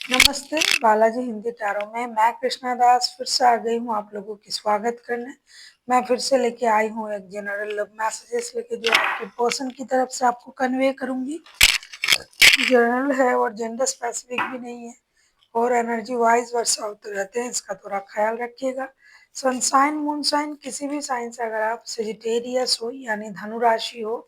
नमस्ते, बालाजी हिंदी टैरो में मैं कृष्णा दास फिर से आ गई हूँ आप लोगों की स्वागत करने। मैं फिर से लेके आई हूँ एक जनरल लव मैसेजेस लेके जो आपके पर्सन की तरफ से आपको कन्वे करूँगी। जनरल है और जेंडर स्पेसिफिक भी नहीं है और एनर्जी वाइज वर्षा होते रहते हैं, इसका थोड़ा ख्याल रखिएगा। सन साइन मून साइन किसी भी साइन से अगर आप सेजिटेरियस हो यानी धनु राशि हो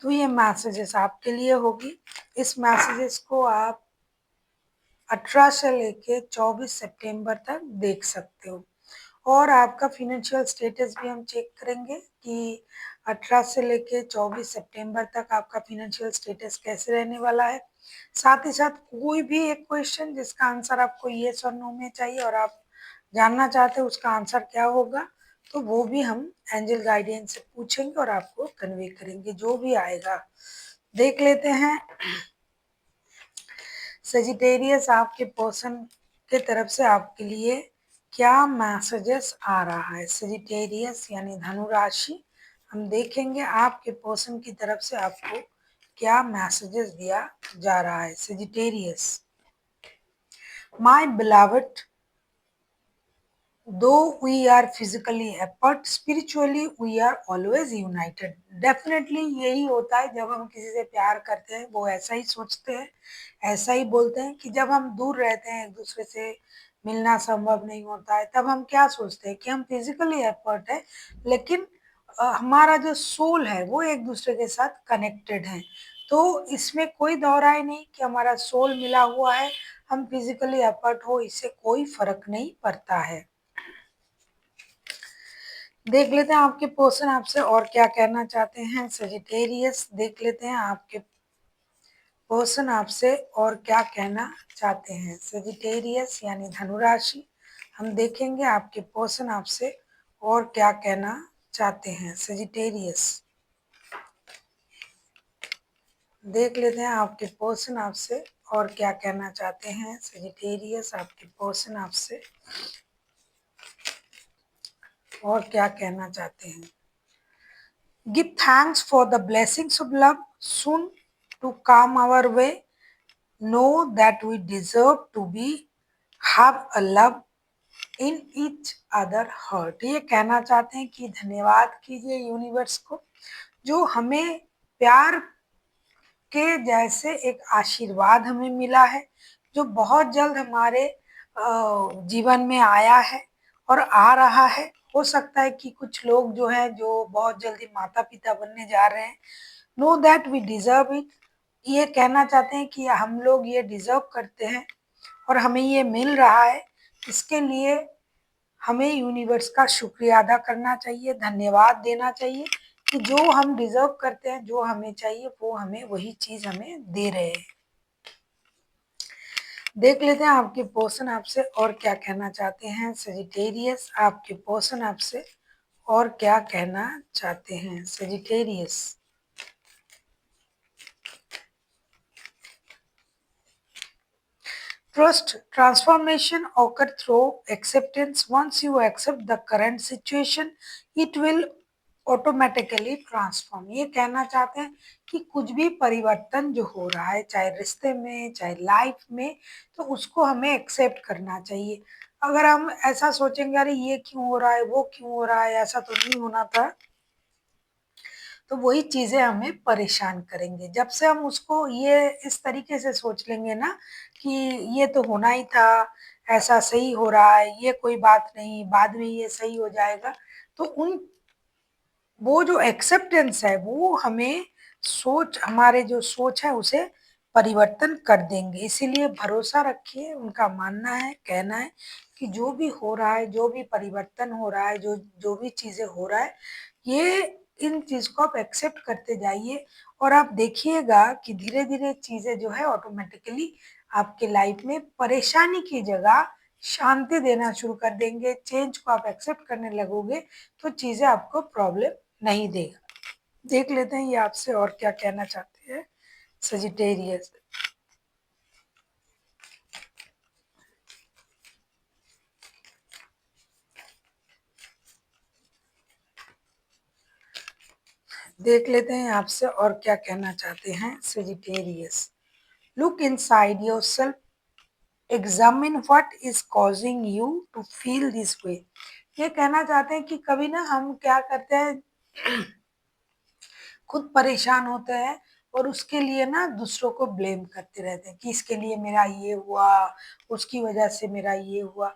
तो ये मैसेजेस आपके लिए होगी। इस मैसेजेस को आप 18 से लेके 24 सितंबर तक देख सकते हो और आपका फिनेंशियल स्टेटस भी हम चेक करेंगे कि 18 से लेके 24 सितंबर तक आपका फिनेंशियल स्टेटस कैसे रहने वाला है। साथ ही साथ कोई भी एक क्वेश्चन जिसका आंसर आपको येस और नो में चाहिए और आप जानना चाहते हो उसका आंसर क्या होगा, तो वो भी हम एंजल गाइडेंस से पूछेंगे और आपको कन्वे करेंगे जो भी आएगा। देख लेते हैं सेजिटेरियस आपके पर्सन के तरफ से आपके लिए क्या मैसेजेस आ रहा है। सेजिटेरियस यानी धनु राशि, हम देखेंगे आपके पर्सन की तरफ से आपको क्या मैसेजेस दिया जा रहा है। Sagittarius, my beloved, though we are physically apart, spiritually we are always united। Definitely यही होता है जब हम किसी से प्यार करते हैं, वो ऐसा ही सोचते हैं, ऐसा ही बोलते हैं कि जब हम दूर रहते हैं एक दूसरे से मिलना संभव नहीं होता है, तब हम क्या सोचते हैं कि हम फिजिकली अपार्ट है लेकिन हमारा जो सोल है वो एक दूसरे के साथ कनेक्टेड है। तो इसमें कोई दोहराई नहीं कि हमारा सोल मिला हुआ है, हम फिजिकली अपार्ट हो इससे कोई फर्क नहीं पड़ता है। देख लेते हैं आपके पर्सन आपसे और क्या कहना चाहते हैं। सेजिटेरियस, देख लेते हैं आपके पर्सन आपसे और क्या कहना चाहते हैं। सेजिटेरियस यानी धनु राशि, हम देखेंगे आपके पर्सन आपसे और क्या कहना चाहते हैं। सेजिटेरियस, देख लेते हैं आपके पर्सन आपसे और क्या कहना चाहते हैं। सेजिटेरियस, आपके पर्सन आपसे और क्या कहना चाहते हैं। Give thanks for the blessings of love soon to come our way. Know that we deserve to be have a love in each other heart। ये कहना चाहते हैं कि धन्यवाद कीजिए यूनिवर्स को जो हमें प्यार के जैसे एक आशीर्वाद हमें मिला है जो बहुत जल्द हमारे जीवन में आया है और आ रहा है। हो सकता है कि कुछ लोग जो हैं जो बहुत जल्दी माता पिता बनने जा रहे हैं। Know that we deserve it, ये कहना चाहते हैं कि हम लोग ये डिजर्व करते हैं और हमें ये मिल रहा है। इसके लिए हमें यूनिवर्स का शुक्रिया अदा करना चाहिए, धन्यवाद देना चाहिए कि जो हम डिजर्व करते हैं, जो हमें चाहिए वो हमें वही चीज हमें दे रहे हैं। देख लेते हैं आपके पर्सन आपसे और क्या कहना चाहते हैं। सेजिटेरियस, आपके पर्सन आपसे और क्या कहना चाहते हैं। Sagittarius, trust transformation occur through acceptance। Once you accept the current situation, it will automatically transform. ये कहना चाहते हैं कि कुछ भी परिवर्तन जो हो रहा है चाहे रिश्ते में चाहे लाइफ में, तो उसको हमें एक्सेप्ट करना चाहिए। अगर हम ऐसा सोचेंगे अरे ये क्यों हो रहा है, वो क्यों हो रहा है, ऐसा तो नहीं होना था, तो वही चीजें हमें परेशान करेंगे। जब से हम उसको ये इस तरीके से सोच लेंगे ना कि ये तो होना ही था, ऐसा सही हो रहा है, ये कोई बात नहीं, बाद में ये सही हो जाएगा, तो उन वो जो एक्सेप्टेंस है वो हमें सोच, हमारे जो सोच है उसे परिवर्तन कर देंगे। इसीलिए भरोसा रखिए, उनका मानना है, कहना है कि जो भी हो रहा है, जो भी परिवर्तन हो रहा है, जो जो भी चीजें हो रहा है, ये इन चीज को आप एक्सेप्ट करते जाइए और आप देखिएगा कि धीरे धीरे चीजें जो है ऑटोमेटिकली आपके लाइफ में परेशानी की जगह शांति देना शुरू कर देंगे। चेंज को आप एक्सेप्ट करने लगोगे तो चीजें आपको प्रॉब्लम नहीं देगा। देख लेते हैं ये आपसे और क्या कहना चाहते हैं। सजिटेरियस, देख लेते हैं आपसे और क्या कहना चाहते हैं। Sagittarius, Look inside yourself, examine what is causing you to feel this way. ये कहना चाहते हैं कि कभी ना हम क्या करते हैं, खुद परेशान होते हैं और उसके लिए ना दूसरों को ब्लेम करते रहते हैं कि इसके लिए मेरा ये हुआ, उसकी वजह से मेरा ये हुआ।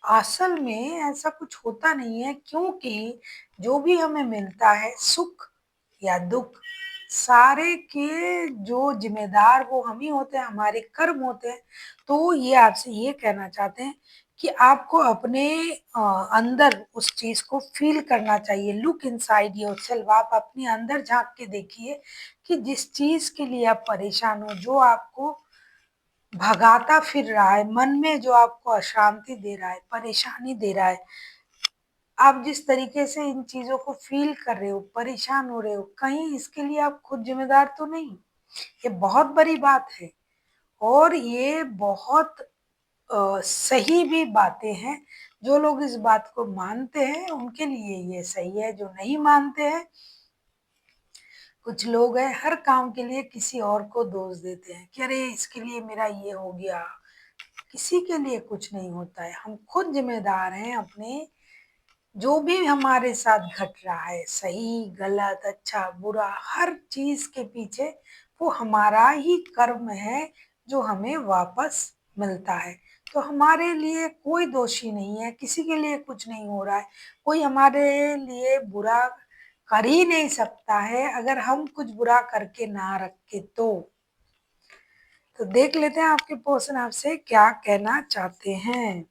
असल में ऐसा कुछ होता नहीं है, क्योंकि जो भी हमें मिलता है सुख या दुख, सारे के जो जिम्मेदार वो हम ही होते हैं, हमारे कर्म होते हैं। तो ये आपसे ये कहना चाहते हैं कि आपको अपने अंदर उस चीज को फील करना चाहिए। लुक इनसाइड योरसेल्फ, आप अपने अंदर झांक के देखिए कि जिस चीज के लिए आप परेशान हो, जो आपको भगाता फिर रहा है, मन में जो आपको अशांति दे रहा है, परेशानी दे रहा है, आप जिस तरीके से इन चीजों को फील कर रहे हो, परेशान हो रहे हो, कहीं इसके लिए आप खुद जिम्मेदार तो नहीं। ये बहुत बड़ी बात है और ये बहुत सही भी बातें हैं। जो लोग इस बात को मानते हैं उनके लिए ये सही है, जो नहीं मानते हैं, कुछ लोग हैं हर काम के लिए किसी और को दोष देते हैं कि अरे इसके लिए मेरा ये हो गया। किसी के लिए कुछ नहीं होता है, हम खुद जिम्मेदार हैं अपने, जो भी हमारे साथ घट रहा है, सही गलत अच्छा बुरा, हर चीज के पीछे वो हमारा ही कर्म है जो हमें वापस मिलता है। तो हमारे लिए कोई दोषी नहीं है, किसी के लिए कुछ नहीं हो रहा है, कोई हमारे लिए बुरा कर ही नहीं सकता है अगर हम कुछ बुरा करके ना रखे तो देख लेते हैं आपके पर्सन आपसे क्या कहना चाहते हैं।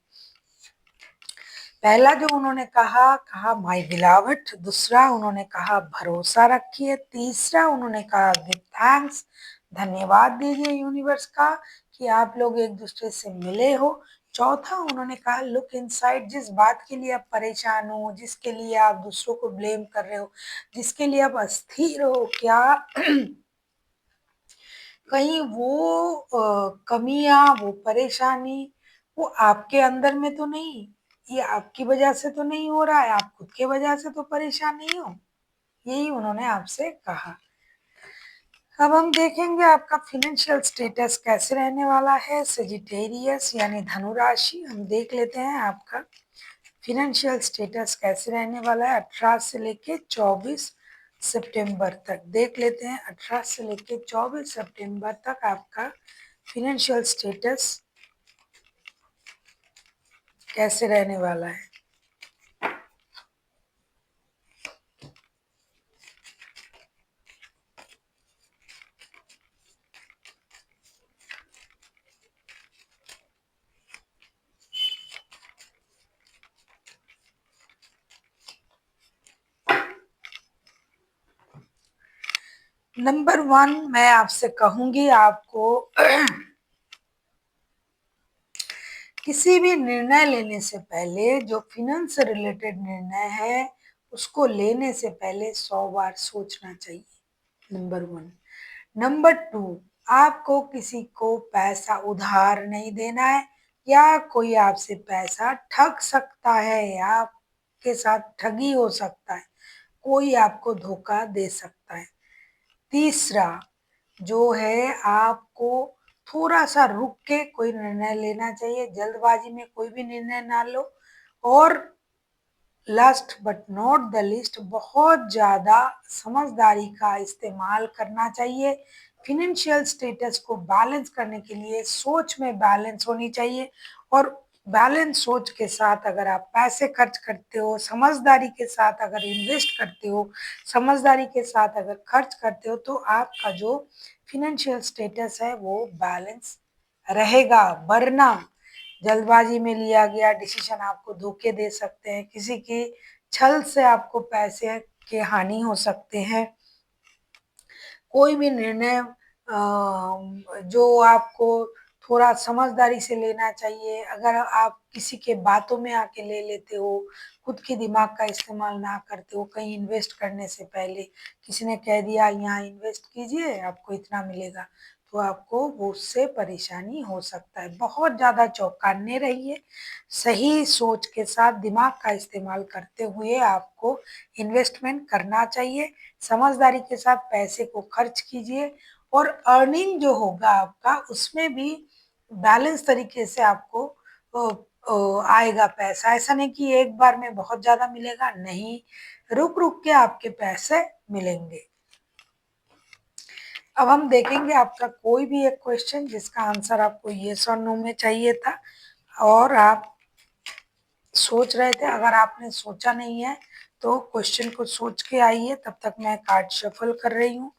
पहला जो उन्होंने कहा माय बिलावड, दूसरा उन्होंने कहा भरोसा रखिए, तीसरा उन्होंने कहा गिव थैंक्स, धन्यवाद दीजिए यूनिवर्स का कि आप लोग एक दूसरे से मिले हो। चौथा उन्होंने कहा लुक इनसाइड, जिस बात के लिए आप परेशान हो, जिसके लिए आप दूसरों को ब्लेम कर रहे हो, जिसके लिए आप अस्थिर हो, क्या कहीं वो कमियां, वो परेशानी वो आपके अंदर में तो नहीं, ये आपकी वजह से तो नहीं हो रहा है, आप खुद के वजह से तो परेशान नहीं हो। यही उन्होंने आपसे कहा। अब हम देखेंगे आपका फाइनेंशियल स्टेटस कैसे रहने वाला है। सेजिटेरियस यानी धनु राशि, हम देख लेते हैं आपका फाइनेंशियल स्टेटस कैसे रहने वाला है 18 से लेके 24 सितंबर तक। देख लेते हैं 18 से लेके 24 सितंबर तक आपका फाइनेंशियल स्टेटस कैसे रहने वाला है। नंबर 1 मैं आपसे कहूंगी, आपको किसी भी निर्णय लेने से पहले, जो फाइनेंस से रिलेटेड निर्णय है, उसको लेने से पहले 100 बार सोचना चाहिए। नंबर 1। नंबर 2, आपको किसी को पैसा उधार नहीं देना है, या कोई आपसे पैसा ठग सकता है, या आपके साथ ठगी हो सकता है, कोई आपको धोखा दे सकता है। तीसरा जो है, आपको थोड़ा सा रुक के कोई निर्णय लेना चाहिए, जल्दबाजी में कोई भी निर्णय ना लो। और last but not the list, बहुत ज्यादा समझदारी का इस्तेमाल करना चाहिए। फिनेंशियल स्टेटस को बैलेंस करने के लिए सोच में बैलेंस होनी चाहिए, और बैलेंस सोच के साथ अगर आप पैसे खर्च करते हो, समझदारी के साथ अगर इन्वेस्ट करते हो, समझदारी के साथ अगर खर्च करते हो, तो आपका जो फिनेंशियल स्टेटस है वो बैलेंस रहेगा। वरना जल्दबाजी में लिया गया डिसीजन आपको धोखे दे सकते हैं, किसी की छल से आपको पैसे के हानि हो सकते हैं। कोई भी निर्णय जो आपको थोड़ा समझदारी से लेना चाहिए, अगर आप किसी के बातों में आके ले लेते हो, खुद के दिमाग का इस्तेमाल ना करते हो, कहीं इन्वेस्ट करने से पहले किसी ने कह दिया यहाँ इन्वेस्ट कीजिए आपको इतना मिलेगा, तो आपको वो उससे परेशानी हो सकता है। बहुत ज़्यादा चौकन्ने रहिए, सही सोच के साथ दिमाग का इस्तेमाल करते हुए आपको इन्वेस्टमेंट करना चाहिए। समझदारी के साथ पैसे को खर्च कीजिए और अर्निंग जो होगा आपका उसमें भी बैलेंस तरीके से आपको आएगा पैसा। ऐसा नहीं कि एक बार में बहुत ज्यादा मिलेगा, नहीं, रुक रुक के आपके पैसे मिलेंगे। अब हम देखेंगे आपका कोई भी एक क्वेश्चन जिसका आंसर आपको येस और नो में चाहिए था और आप सोच रहे थे। अगर आपने सोचा नहीं है तो क्वेश्चन को सोच के आइए, तब तक मैं कार्ड शफल कर रही हूँ।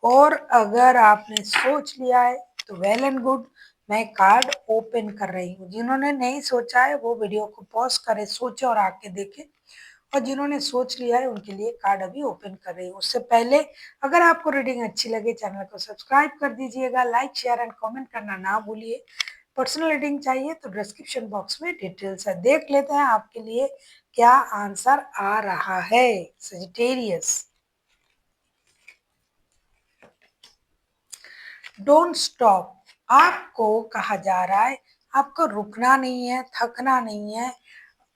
और अगर आपने सोच लिया है तो वेल एंड गुड, मैं कार्ड ओपन कर रही हूँ। जिन्होंने नहीं सोचा है वो वीडियो को पॉज करें, सोचे और आके देखें, और जिन्होंने सोच लिया है उनके लिए कार्ड अभी ओपन कर रही हूँ। उससे पहले अगर आपको रीडिंग अच्छी लगे चैनल को सब्सक्राइब कर दीजिएगा, लाइक शेयर एंड कमेंट करना ना भूलिए। पर्सनल रीडिंग चाहिए तो डिस्क्रिप्शन बॉक्स में डिटेल्स है, देख लेते हैं आपके लिए क्या आंसर आ रहा है। सजिटेरियस, डोंट स्टॉप, आपको कहा जा रहा है आपको रुकना नहीं है, थकना नहीं है,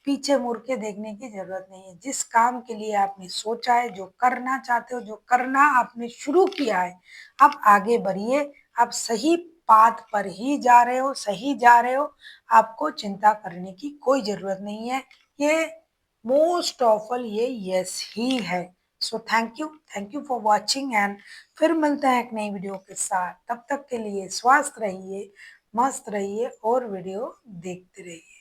पीछे मुड़ के देखने की जरूरत नहीं है। जिस काम के लिए आपने सोचा है, जो करना चाहते हो, जो करना आपने शुरू किया है, आप आगे बढ़िए। आप सही पाथ पर ही जा रहे हो, सही जा रहे हो, आपको चिंता करने की कोई जरूरत नहीं है। ये मोस्ट ऑफ ऑल ये यस ही है। So thank you for watching and फिर मिलते हैं एक नई वीडियो के साथ। तब तक के लिए स्वस्थ रहिए, मस्त रहिए और वीडियो देखते रहिए।